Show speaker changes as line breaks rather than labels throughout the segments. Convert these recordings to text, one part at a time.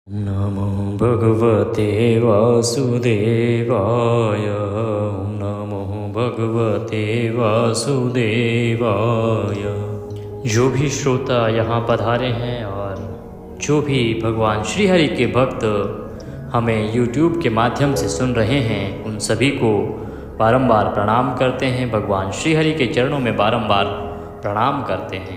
नमो भगवते वासुदेवाय। नमो भगवते वासुदेवाय। जो भी श्रोता यहाँ पधारे हैं और जो भी भगवान श्री हरि के भक्त हमें YouTube के माध्यम से सुन रहे हैं, उन सभी को बारंबार प्रणाम करते हैं। भगवान श्री हरि के चरणों में बारंबार प्रणाम करते हैं।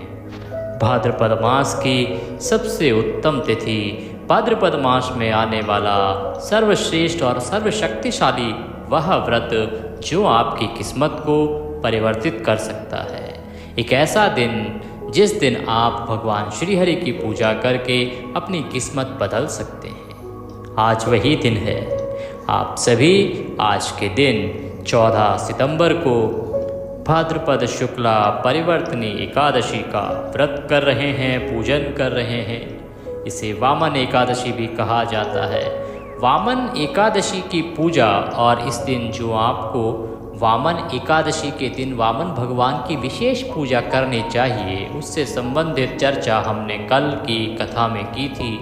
भाद्रपद मास की सबसे उत्तम तिथि, भाद्रपद मास में आने वाला सर्वश्रेष्ठ और सर्वशक्तिशाली वह व्रत जो आपकी किस्मत को परिवर्तित कर सकता है। एक ऐसा दिन जिस दिन आप भगवान श्री हरि की पूजा करके अपनी किस्मत बदल सकते हैं, आज वही दिन है। आप सभी आज के दिन 14 सितंबर को भाद्रपद शुक्ला परिवर्तनी एकादशी का व्रत कर रहे हैं, पूजन कर रहे हैं। इसे वामन एकादशी भी कहा जाता है। वामन एकादशी की पूजा और इस दिन जो आपको वामन एकादशी के दिन वामन भगवान की विशेष पूजा करनी चाहिए, उससे संबंधित चर्चा हमने कल की कथा में की थी।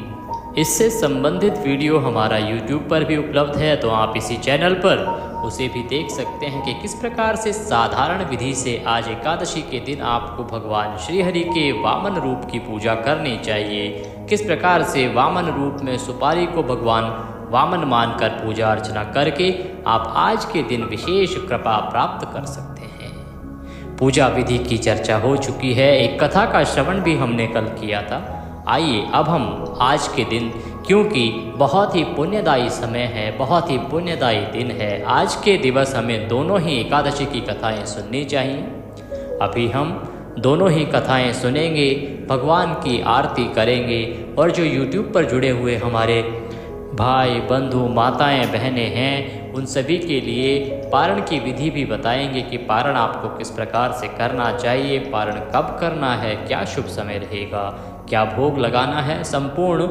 इससे संबंधित वीडियो हमारा YouTube पर भी उपलब्ध है, तो आप इसी चैनल पर उसे भी देख सकते हैं कि किस प्रकार से साधारण विधि से आज एकादशी के दिन आपको भगवान श्री हरि के वामन रूप की पूजा करनी चाहिए। किस प्रकार से वामन रूप में सुपारी को भगवान वामन मानकर पूजा अर्चना करके आप आज के दिन विशेष कृपा प्राप्त कर सकते हैं। पूजा विधि की चर्चा हो चुकी है, एक कथा का श्रवण भी हमने कल किया था। आइए अब हम आज के दिन, क्योंकि बहुत ही पुण्यदायी समय है, बहुत ही पुण्यदायी दिन है, आज के दिवस हमें दोनों ही एकादशी की कथाएं सुननी चाहिए। अभी हम दोनों ही कथाएं सुनेंगे, भगवान की आरती करेंगे और जो YouTube पर जुड़े हुए हमारे भाई बंधु माताएं बहनें हैं, उन सभी के लिए पारण की विधि भी बताएंगे कि पारण आपको किस प्रकार से करना चाहिए, पारण कब करना है, क्या शुभ समय रहेगा, क्या भोग लगाना है। संपूर्ण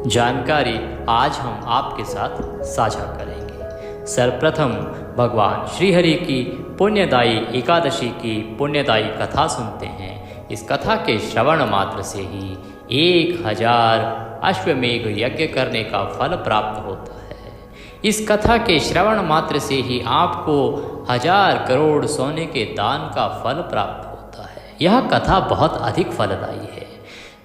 जानकारी आज हम आपके साथ साझा करेंगे। सर्वप्रथम भगवान श्री हरि की पुण्यदायी एकादशी की पुण्यदायी कथा सुनते हैं। इस कथा के श्रवण मात्र से ही 1000 अश्वमेघ यज्ञ करने का फल प्राप्त होता है। इस कथा के श्रवण मात्र से ही आपको 1000 करोड़ सोने के दान का फल प्राप्त होता है। यह कथा बहुत अधिक फलदायी है।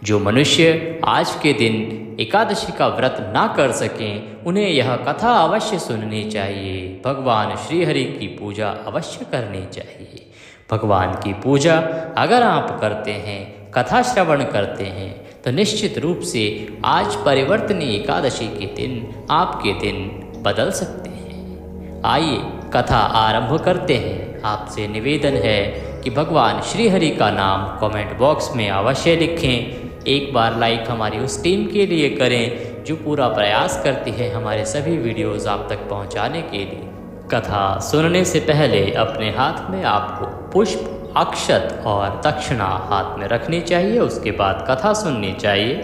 जो मनुष्य आज के दिन एकादशी का व्रत ना कर सकें, उन्हें यह कथा अवश्य सुननी चाहिए। भगवान श्री हरि की पूजा अवश्य करनी चाहिए। भगवान की पूजा अगर आप करते हैं, कथा श्रवण करते हैं, तो निश्चित रूप से आज परिवर्तनी एकादशी के दिन आपके दिन बदल सकते हैं। आइए कथा आरंभ करते हैं। आपसे निवेदन है कि भगवान श्री हरि का नाम कमेंट बॉक्स में अवश्य लिखें। एक बार लाइक हमारी उस टीम के लिए करें जो पूरा प्रयास करती है हमारे सभी वीडियोस आप तक पहुंचाने के लिए। कथा सुनने से पहले अपने हाथ में आपको पुष्प, अक्षत और दक्षिणा हाथ में रखनी चाहिए। उसके बाद कथा सुननी चाहिए।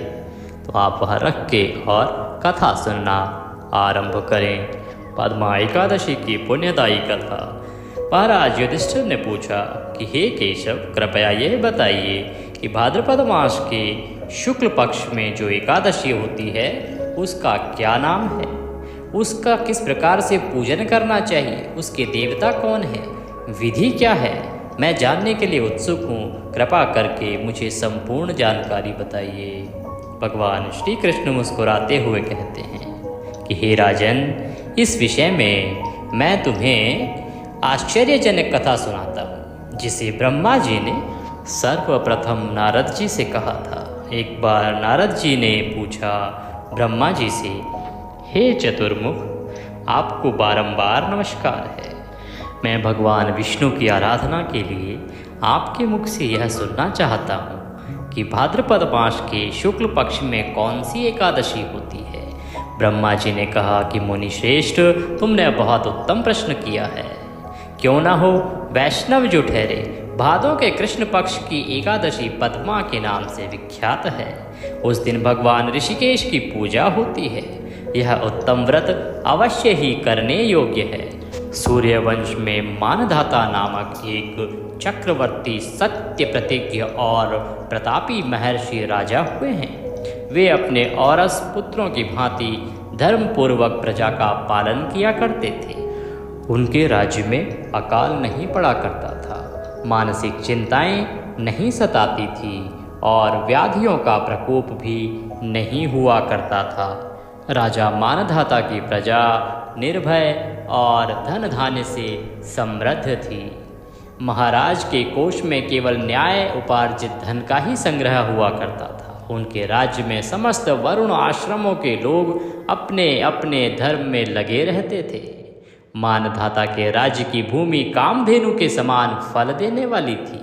तो आप वह रख के और कथा सुनना आरंभ करें। पद्मा एकादशी की पुण्यदायी कथा। महाराज युधिष्ठिर ने पूछा कि हे केशव, कृपया यह बताइए कि भाद्रपद मास के शुक्ल पक्ष में जो एकादशी होती है उसका क्या नाम है, उसका किस प्रकार से पूजन करना चाहिए, उसके देवता कौन है, विधि क्या है। मैं जानने के लिए उत्सुक हूँ, कृपा करके मुझे संपूर्ण जानकारी बताइए। भगवान श्री कृष्ण मुस्कुराते हुए कहते हैं कि हे राजन, इस विषय में मैं तुम्हें आश्चर्यजनक कथा सुनाता हूँ, जिसे ब्रह्मा जी ने सर्वप्रथम नारद जी से कहा था। एक बार नारद जी ने पूछा ब्रह्मा जी से, हे चतुर्मुख, आपको बारंबार नमस्कार है। मैं भगवान विष्णु की आराधना के लिए आपके मुख से यह सुनना चाहता हूँ कि भाद्रपद मास के शुक्ल पक्ष में कौन सी एकादशी होती है। ब्रह्मा जी ने कहा कि मुनि श्रेष्ठ, तुमने बहुत उत्तम प्रश्न किया है। क्यों ना हो, वैष्णव जो ठहरे, भादों के कृष्ण पक्ष की एकादशी पद्मा के नाम से विख्यात है। उस दिन भगवान ऋषिकेश की पूजा होती है। यह उत्तम व्रत अवश्य ही करने योग्य है। सूर्यवंश में मानधाता नामक एक चक्रवर्ती, सत्य प्रतिज्ञ और प्रतापी महर्षि राजा हुए हैं। वे अपने औरस पुत्रों की भांति धर्मपूर्वक प्रजा का पालन किया करते थे। उनके राज्य में अकाल नहीं पड़ा करता था, मानसिक चिंताएं नहीं सताती थी और व्याधियों का प्रकोप भी नहीं हुआ करता था। राजा मानधाता की प्रजा निर्भय और धन धान्य से समृद्ध थी। महाराज के कोष में केवल न्याय उपार्जित धन का ही संग्रह हुआ करता था। उनके राज्य में समस्त वरुण आश्रमों के लोग अपने अपने धर्म में लगे रहते थे। मानधाता के राज्य की भूमि कामधेनु के समान फल देने वाली थी।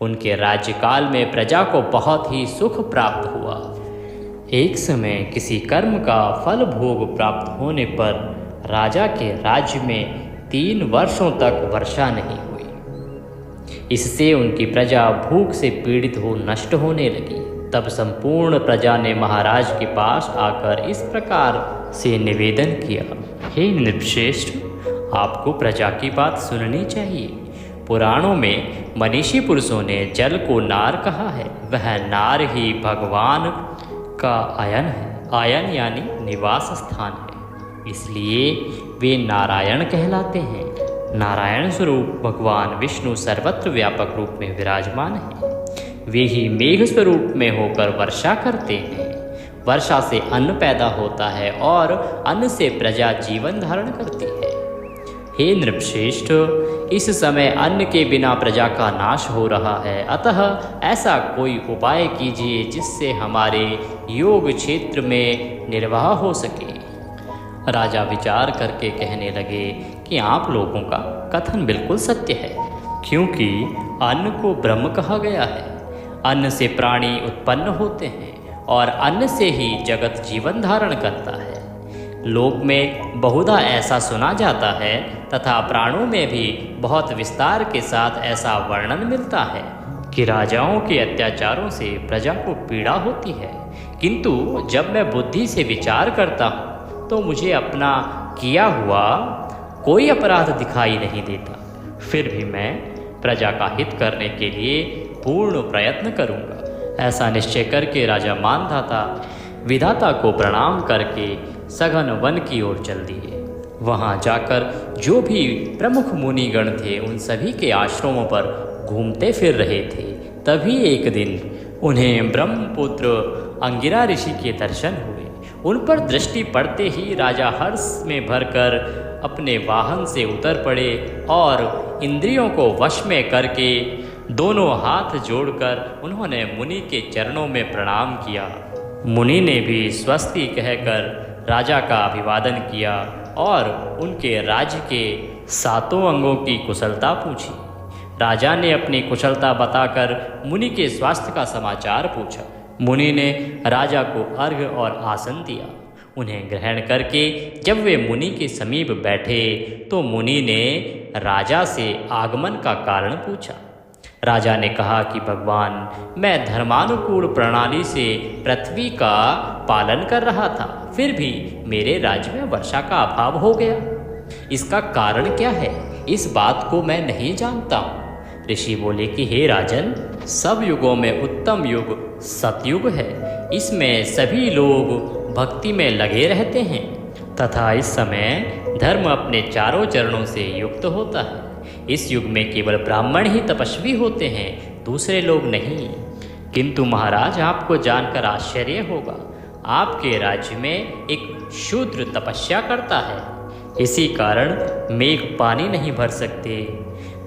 उनके राज्यकाल में प्रजा को बहुत ही सुख प्राप्त हुआ। एक समय किसी कर्म का फल भोग प्राप्त होने पर राजा के राज्य में 3 वर्षों तक वर्षा नहीं हुई। इससे उनकी प्रजा भूख से पीड़ित हो नष्ट होने लगी। तब संपूर्ण प्रजा ने महाराज के पास आकर इस प्रकार से निवेदन किया, हे नृपश्रेष्ठ, आपको प्रजा की बात सुननी चाहिए। पुराणों में मनीषी पुरुषों ने जल को नार कहा है। वह नार ही भगवान का आयन है। आयन यानी निवास स्थान है, इसलिए वे नारायण कहलाते हैं। नारायण स्वरूप भगवान विष्णु सर्वत्र व्यापक रूप में विराजमान हैं। वे ही मेघ स्वरूप में होकर वर्षा करते हैं। वर्षा से अन्न पैदा होता है और अन्न से प्रजा जीवन धारण करती है। हे नृपश्रेष्ठ, इस समय अन्न के बिना प्रजा का नाश हो रहा है, अतः ऐसा कोई उपाय कीजिए जिससे हमारे योग क्षेत्र में निर्वाह हो सके। राजा विचार करके कहने लगे कि आप लोगों का कथन बिल्कुल सत्य है, क्योंकि अन्न को ब्रह्म कहा गया है। अन्न से प्राणी उत्पन्न होते हैं और अन्न से ही जगत जीवन धारण करता है। लोक में बहुधा ऐसा सुना जाता है तथा प्राणों में भी बहुत विस्तार के साथ ऐसा वर्णन मिलता है कि राजाओं के अत्याचारों से प्रजा को पीड़ा होती है, किंतु जब मैं बुद्धि से विचार करता हूँ तो मुझे अपना किया हुआ कोई अपराध दिखाई नहीं देता। फिर भी मैं प्रजा का हित करने के लिए पूर्ण प्रयत्न करूँगा। ऐसा निश्चय करके राजा मानधाता विधाता को प्रणाम करके सघन वन की ओर चल दिए। वहाँ जाकर जो भी प्रमुख मुनिगण थे उन सभी के आश्रमों पर घूमते फिर रहे थे। तभी एक दिन उन्हें ब्रह्मपुत्र अंगिरा ऋषि के दर्शन हुए। उन पर दृष्टि पड़ते ही राजा हर्ष में भरकर अपने वाहन से उतर पड़े और इंद्रियों को वश में करके दोनों हाथ जोड़कर उन्होंने मुनि के चरणों में प्रणाम किया। मुनि ने भी स्वस्ति कहकर राजा का अभिवादन किया और उनके राज्य के 7 अंगों की कुशलता पूछी। राजा ने अपनी कुशलता बताकर मुनि के स्वास्थ्य का समाचार पूछा। मुनि ने राजा को अर्घ्य और आसन दिया। उन्हें ग्रहण करके जब वे मुनि के समीप बैठे तो मुनि ने राजा से आगमन का कारण पूछा। राजा ने कहा कि भगवान, मैं धर्मानुकूल प्रणाली से पृथ्वी का पालन कर रहा था, फिर भी मेरे राज्य में वर्षा का अभाव हो गया। इसका कारण क्या है, इस बात को मैं नहीं जानता हूँ। ऋषि बोले कि हे राजन, सब युगों में उत्तम युग सतयुग है। इसमें सभी लोग भक्ति में लगे रहते हैं तथा इस समय धर्म अपने चारों चरणों से युक्त होता है। इस युग में केवल ब्राह्मण ही तपस्वी होते हैं, दूसरे लोग नहीं। किंतु महाराज, आपको जानकर आश्चर्य होगा, आपके राज्य में एक शूद्र तपस्या करता है। इसी कारण मेघ पानी नहीं भर सकते।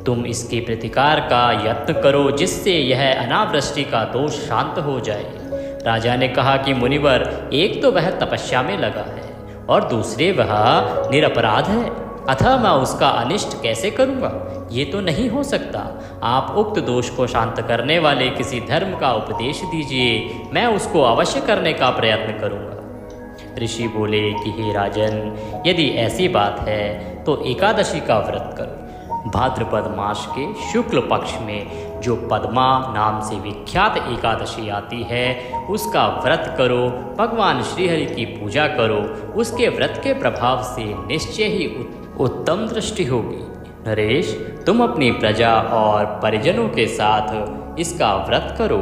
तुम इसके प्रतिकार का यत्न करो जिससे यह अनावृष्टि का दोष शांत हो जाए। राजा ने कहा कि मुनिवर, एक तो वह तपस्या में लगा है और दूसरे वह निरपराध है, अतः मैं उसका अनिष्ट कैसे करूँगा? ये तो नहीं हो सकता। आप उक्त दोष को शांत करने वाले किसी धर्म का उपदेश दीजिए, मैं उसको अवश्य करने का प्रयत्न करूँगा। ऋषि बोले कि हे राजन, यदि ऐसी बात है तो एकादशी का व्रत करो। भाद्रपद मास के शुक्ल पक्ष में जो पद्मा नाम से विख्यात एकादशी आती है, उसका व्रत करो। भगवान श्रीहरि की पूजा करो। उसके व्रत के प्रभाव से निश्चय ही उत्तम दृष्टि होगी। नरेश, तुम अपनी प्रजा और परिजनों के साथ इसका व्रत करो।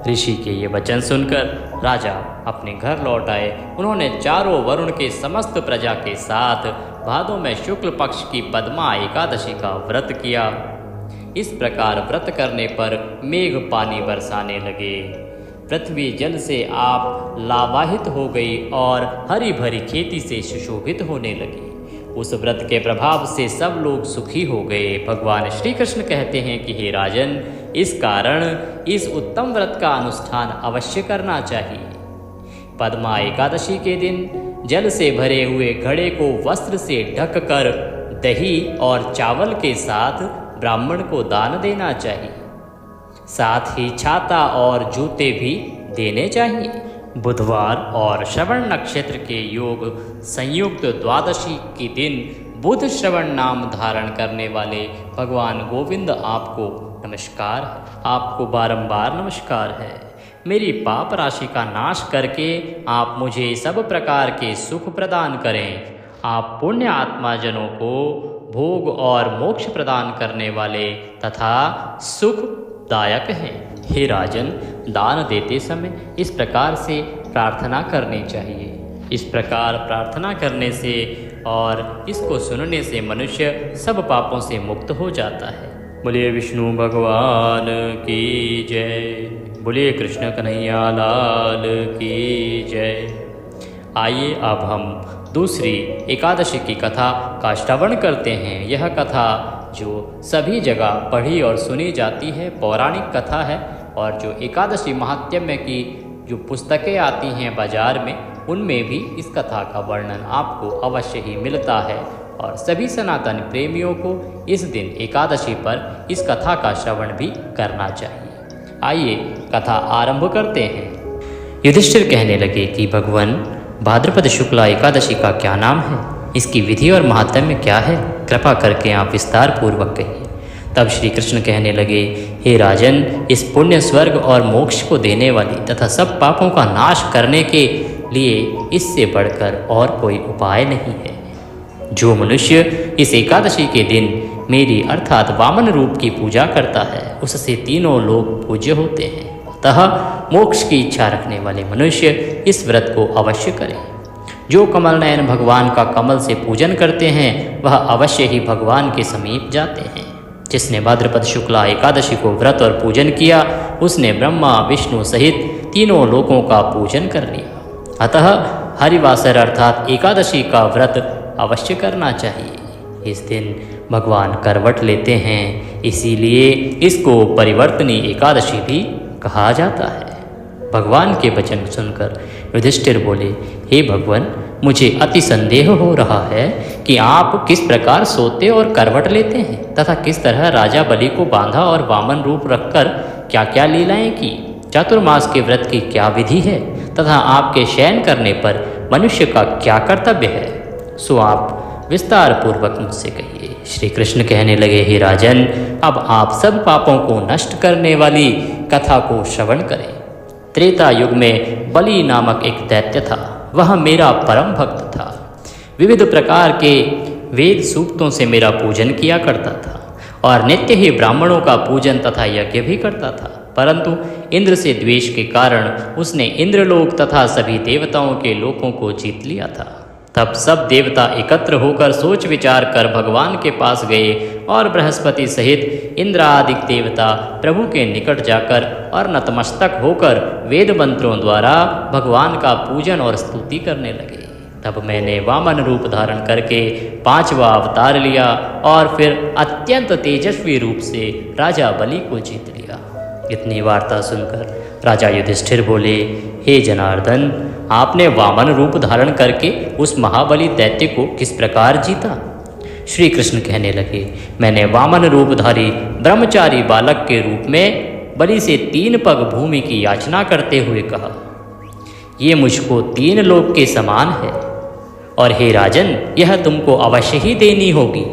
ऋषि के ये वचन सुनकर राजा अपने घर लौट आए। उन्होंने चारों वरुण के समस्त प्रजा के साथ भादों में शुक्ल पक्ष की पद्मा एकादशी का व्रत किया। इस प्रकार व्रत करने पर मेघ पानी बरसाने लगे, पृथ्वी जल से आप लावाहित हो गई और हरी भरी खेती से सुशोभित होने लगी। उस व्रत के प्रभाव से सब लोग सुखी हो गए। भगवान श्री कृष्ण कहते हैं कि हे राजन, इस कारण इस उत्तम व्रत का अनुष्ठान अवश्य करना चाहिए। पद्मा एकादशी के दिन जल से भरे हुए घड़े को वस्त्र से ढककर दही और चावल के साथ ब्राह्मण को दान देना चाहिए। साथ ही छाता और जूते भी देने चाहिए। बुधवार और श्रवण नक्षत्र के योग संयुक्त द्वादशी के दिन बुध श्रवण नाम धारण करने वाले भगवान गोविंद आपको नमस्कार है, आपको बारंबार नमस्कार है। मेरी पाप राशि का नाश करके आप मुझे सब प्रकार के सुख प्रदान करें। आप पुण्य आत्मा जनों को भोग और मोक्ष प्रदान करने वाले तथा सुखदायक हैं। हे राजन, दान देते समय इस प्रकार से प्रार्थना करनी चाहिए। इस प्रकार प्रार्थना करने से और इसको सुनने से मनुष्य सब पापों से मुक्त हो जाता है। बोलिए विष्णु भगवान की जय, बोलिए कृष्ण कन्हैया लाल की जय। आइए अब हम दूसरी एकादशी की कथा का श्रवण करते हैं। यह कथा जो सभी जगह पढ़ी और सुनी जाती है, पौराणिक कथा है, और जो एकादशी महात्म्य की जो पुस्तकें आती हैं बाजार में, उनमें भी इस कथा का वर्णन आपको अवश्य ही मिलता है। और सभी सनातन प्रेमियों को इस दिन एकादशी पर इस कथा का श्रवण भी करना चाहिए। आइए कथा आरंभ करते हैं। युधिष्ठिर कहने लगे कि भगवान, भाद्रपद शुक्ला एकादशी का क्या नाम है? इसकी विधि और महात्म्य क्या है? कृपा करके आप विस्तार पूर्वक कहिए। तब श्री कृष्ण कहने लगे, हे राजन, इस पुण्य स्वर्ग और मोक्ष को देने वाली तथा सब पापों का नाश करने के लिए इससे बढ़कर और कोई उपाय नहीं है। जो मनुष्य इस एकादशी के दिन मेरी अर्थात वामन रूप की पूजा करता है, उससे तीनों लोग पूज्य होते हैं। अतः मोक्ष की इच्छा रखने वाले मनुष्य इस व्रत को अवश्य करें। जो कमल नयन भगवान का कमल से पूजन करते हैं, वह अवश्य ही भगवान के समीप जाते हैं। जिसने भाद्रपद शुक्ला एकादशी को व्रत और पूजन किया, उसने ब्रह्मा विष्णु सहित तीनों लोकों का पूजन कर लिया। अतः हरिवासर अर्थात एकादशी का व्रत अवश्य करना चाहिए। इस दिन भगवान करवट लेते हैं, इसीलिए इसको परिवर्तनी एकादशी भी कहा जाता है। भगवान के वचन सुनकर युधिष्ठिर बोले, हे भगवान, मुझे अति संदेह हो रहा है कि आप किस प्रकार सोते और करवट लेते हैं तथा किस तरह राजा बलि को बांधा और वामन रूप रखकर क्या क्या लीलाएं की। चातुर्मास के व्रत की क्या विधि है तथा आपके शयन करने पर मनुष्य का क्या कर्तव्य है, सो आप विस्तार पूर्वक मुझसे कहिए। श्री कृष्ण कहने लगे, हे राजन, अब आप सब पापों को नष्ट करने वाली कथा को श्रवण करें। त्रेता युग में बलि नामक एक दैत्य था। वह मेरा परम भक्त था। विविध प्रकार के वेद सूक्तों से मेरा पूजन किया करता था और नित्य ही ब्राह्मणों का पूजन तथा यज्ञ भी करता था। परंतु इंद्र से द्वेष के कारण उसने इंद्रलोक तथा सभी देवताओं के लोकों को जीत लिया था। तब सब देवता एकत्र होकर सोच विचार कर भगवान के पास गए और बृहस्पति सहित इंद्र आदि देवता प्रभु के निकट जाकर और नतमस्तक होकर वेद मंत्रों द्वारा भगवान का पूजन और स्तुति करने लगे। तब मैंने वामन रूप धारण करके 5वां अवतार लिया और फिर अत्यंत तेजस्वी रूप से राजा बलि को जीत लिया। इतनी वार्ता सुनकर राजा युधिष्ठिर बोले, हे जनार्दन, आपने वामन रूप धारण करके उस महाबली दैत्य को किस प्रकार जीता? श्री कृष्ण कहने लगे, मैंने वामन रूपधारी ब्रह्मचारी बालक के रूप में बलि से 3 पग भूमि की याचना करते हुए कहा, ये मुझको 3 लोक के समान है और हे राजन, यह तुमको अवश्य ही देनी होगी।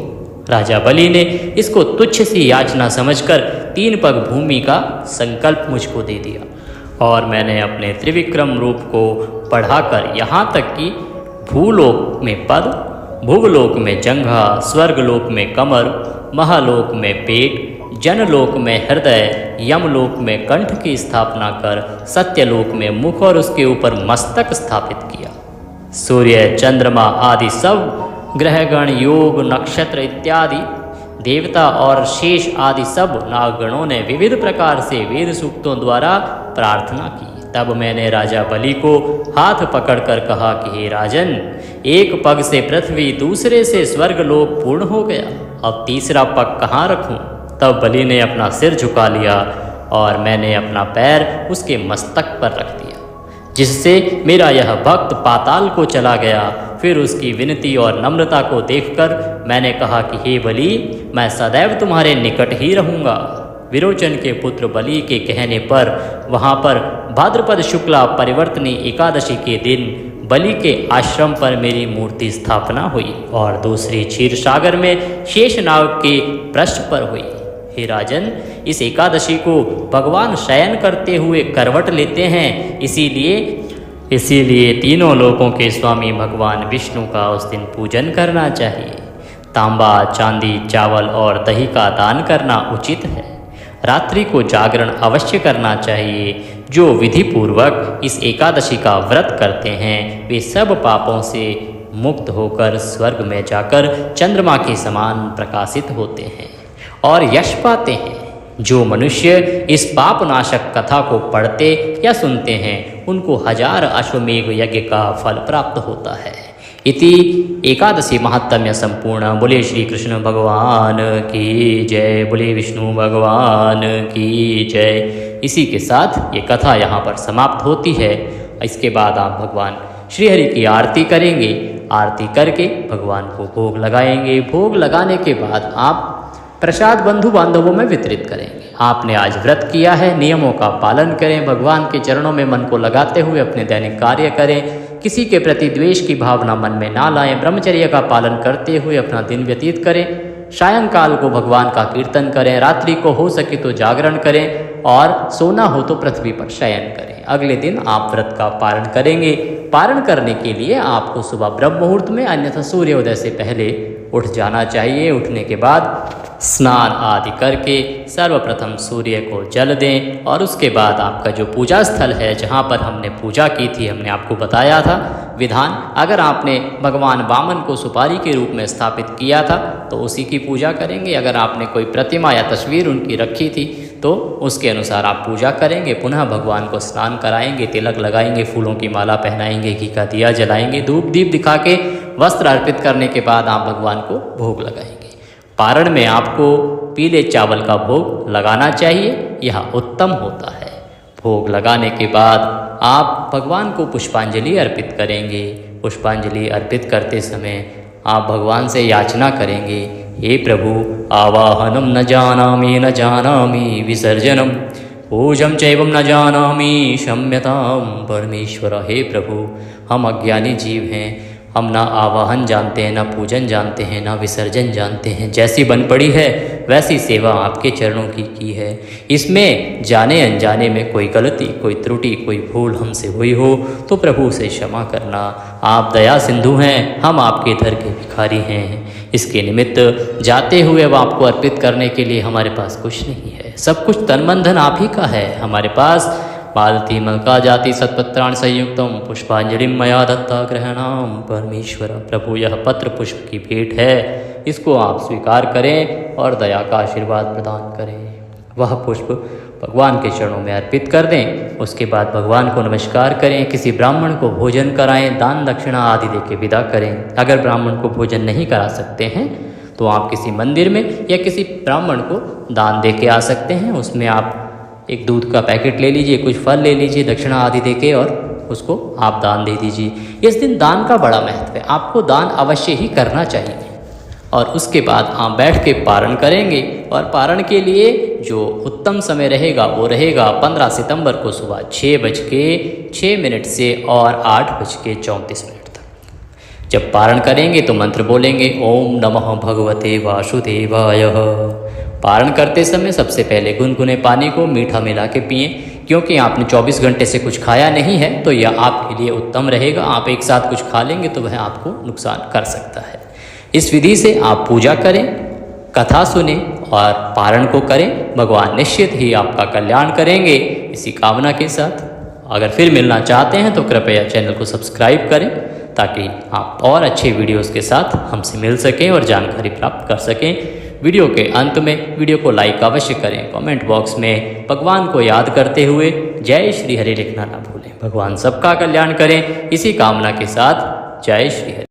राजा बलि ने इसको तुच्छ सी याचना समझकर 3 पग भूमि का संकल्प मुझको दे दिया और मैंने अपने त्रिविक्रम रूप को बढ़ाकर यहाँ तक कि भूलोक में पद, भुवलोक में जंघा, स्वर्गलोक में कमर, महालोक में पेट, जनलोक में हृदय, यमलोक में कंठ की स्थापना कर सत्यलोक में मुख और उसके ऊपर मस्तक स्थापित किया। सूर्य, चंद्रमा आदि सब ग्रहगण, योग, नक्षत्र इत्यादि देवता और शेष आदि सब नागगणों ने विविध प्रकार से वेद सूक्तों द्वारा प्रार्थना की। तब मैंने राजा बलि को हाथ पकड़कर कहा कि हे राजन, एक पग से पृथ्वी, दूसरे से स्वर्गलोक पूर्ण हो गया, अब तीसरा पग कहाँ रखूं? तब बलि ने अपना सिर झुका लिया और मैंने अपना पैर उसके मस्तक पर रख दिया, जिससे मेरा यह भक्त पाताल को चला गया। फिर उसकी विनती और नम्रता को देखकर मैंने कहा कि हे बलि, मैं सदैव तुम्हारे निकट ही रहूँगा। विरोचन के पुत्र बलि के कहने पर वहाँ पर भाद्रपद शुक्ला परिवर्तनी एकादशी के दिन बलि के आश्रम पर मेरी मूर्ति स्थापना हुई और दूसरी क्षीर सागर में शेषनाग के पृष्ठ पर हुई। हे राजन, इस एकादशी को भगवान शयन करते हुए करवट लेते हैं, इसीलिए तीनों लोकों के स्वामी भगवान विष्णु का उस दिन पूजन करना चाहिए। तांबा, चांदी, चावल और दही का दान करना उचित है। रात्रि को जागरण अवश्य करना चाहिए। जो विधि पूर्वक इस एकादशी का व्रत करते हैं वे सब पापों से मुक्त होकर स्वर्ग में जाकर चंद्रमा के समान प्रकाशित होते हैं और यश पाते हैं। जो मनुष्य इस पाप नाशक कथा को पढ़ते या सुनते हैं उनको 1000 अश्वमेघ यज्ञ का फल प्राप्त होता है। इति एकादशी महात्म्य संपूर्ण। बोले श्री कृष्ण भगवान की जय, बोले विष्णु भगवान की जय। इसी के साथ ये कथा यहाँ पर समाप्त होती है। इसके बाद आप भगवान श्रीहरि की आरती करेंगे। आरती करके भगवान को भोग लगाएंगे। भोग लगाने के बाद आप प्रसाद बंधु बांधवों में वितरित करेंगे। आपने आज व्रत किया है, नियमों का पालन करें। भगवान के चरणों में मन को लगाते हुए अपने दैनिक कार्य करें। किसी के प्रति द्वेष की भावना मन में ना लाएं। ब्रह्मचर्य का पालन करते हुए अपना दिन व्यतीत करें। सायंकाल को भगवान का कीर्तन करें। रात्रि को हो सके तो जागरण करें और सोना हो तो पृथ्वी पर शयन करें। अगले दिन आप व्रत का पारण करेंगे। पारण करने के लिए आपको सुबह ब्रह्म मुहूर्त में, अन्यथा सूर्योदय से पहले उठ जाना चाहिए। उठने के बाद स्नान आदि करके सर्वप्रथम सूर्य को जल दें और उसके बाद आपका जो पूजा स्थल है जहाँ पर हमने पूजा की थी, हमने आपको बताया था विधान। अगर आपने भगवान वामन को सुपारी के रूप में स्थापित किया था तो उसी की पूजा करेंगे। अगर आपने कोई प्रतिमा या तस्वीर उनकी रखी थी तो उसके अनुसार आप पूजा करेंगे। पुनः भगवान को स्नान कराएंगे, तिलक लगाएंगे, फूलों की माला पहनाएंगे, घी का दिया जलाएंगे, धूप दीप दिखा के वस्त्र अर्पित करने के बाद आप भगवान को भोग लगाएंगे। पारण में आपको पीले चावल का भोग लगाना चाहिए, यह उत्तम होता है। भोग लगाने के बाद आप भगवान को पुष्पांजलि अर्पित करेंगे। पुष्पांजलि अर्पित करते समय आप भगवान से याचना करेंगे, हे प्रभु, आवाहनम न जानामि विसर्जनम पूजम चैवम न जानामि क्षम्यताम परमेश्वर। हे प्रभु, हम अज्ञानी जीव हैं, हम ना आवाहन जानते हैं, ना पूजन जानते हैं, ना विसर्जन जानते हैं। जैसी बन पड़ी है वैसी सेवा आपके चरणों की है। इसमें जाने अनजाने में कोई गलती, कोई त्रुटि, कोई भूल हमसे हुई हो तो प्रभु से क्षमा करना। आप दया सिंधु हैं, हम आपके दर के भिखारी हैं। इसके निमित्त जाते हुए अब आपको अर्पित करने के लिए हमारे पास कुछ नहीं है। सब कुछ तन मन धन आप ही का है। हमारे पास मालती मलका जाति सत्पत्राण संयुक्तम पुष्पांजलिम मया दत्ता ग्रहणाम परमेश्वर। प्रभु, यह पत्र पुष्प की भेंट है, इसको आप स्वीकार करें और दया का आशीर्वाद प्रदान करें। वह पुष्प भगवान के चरणों में अर्पित कर दें। उसके बाद भगवान को नमस्कार करें। किसी ब्राह्मण को भोजन कराएं, दान दक्षिणा आदि दे के विदा करें। अगर ब्राह्मण को भोजन नहीं करा सकते हैं तो आप किसी मंदिर में या किसी ब्राह्मण को दान दे के आ सकते हैं। उसमें आप एक दूध का पैकेट ले लीजिए, कुछ फल ले लीजिए, दक्षिणा आदि देके और उसको आप दान दे दीजिए। इस दिन दान का बड़ा महत्व है, आपको दान अवश्य ही करना चाहिए। और उसके बाद आप बैठ के पारण करेंगे और पारण के लिए जो उत्तम समय रहेगा वो रहेगा 15 सितंबर को सुबह 6:06 से और 8:34 तक। जब पारण करेंगे तो मंत्र बोलेंगे, ओम नमः भगवते वासुदेवाय। पारण करते समय सबसे पहले गुनगुने पानी को मीठा मिला के पिएँ, क्योंकि आपने 24 घंटे से कुछ खाया नहीं है तो यह आपके लिए उत्तम रहेगा। आप एक साथ कुछ खा लेंगे तो वह आपको नुकसान कर सकता है। इस विधि से आप पूजा करें। कथा सुने और पारण को करें। भगवान निश्चित ही आपका कल्याण करेंगे। इसी कामना के साथ अगर फिर मिलना चाहते हैं तो कृपया चैनल को सब्सक्राइब करें, ताकि आप और अच्छे वीडियोस के साथ हमसे मिल सकें और जानकारी प्राप्त कर सकें। वीडियो के अंत में वीडियो को लाइक अवश्य करें। कमेंट बॉक्स में भगवान को याद करते हुए जय श्री हरि लिखना ना भूलें। भगवान सबका कल्याण करें। इसी कामना के साथ जय श्री हरि।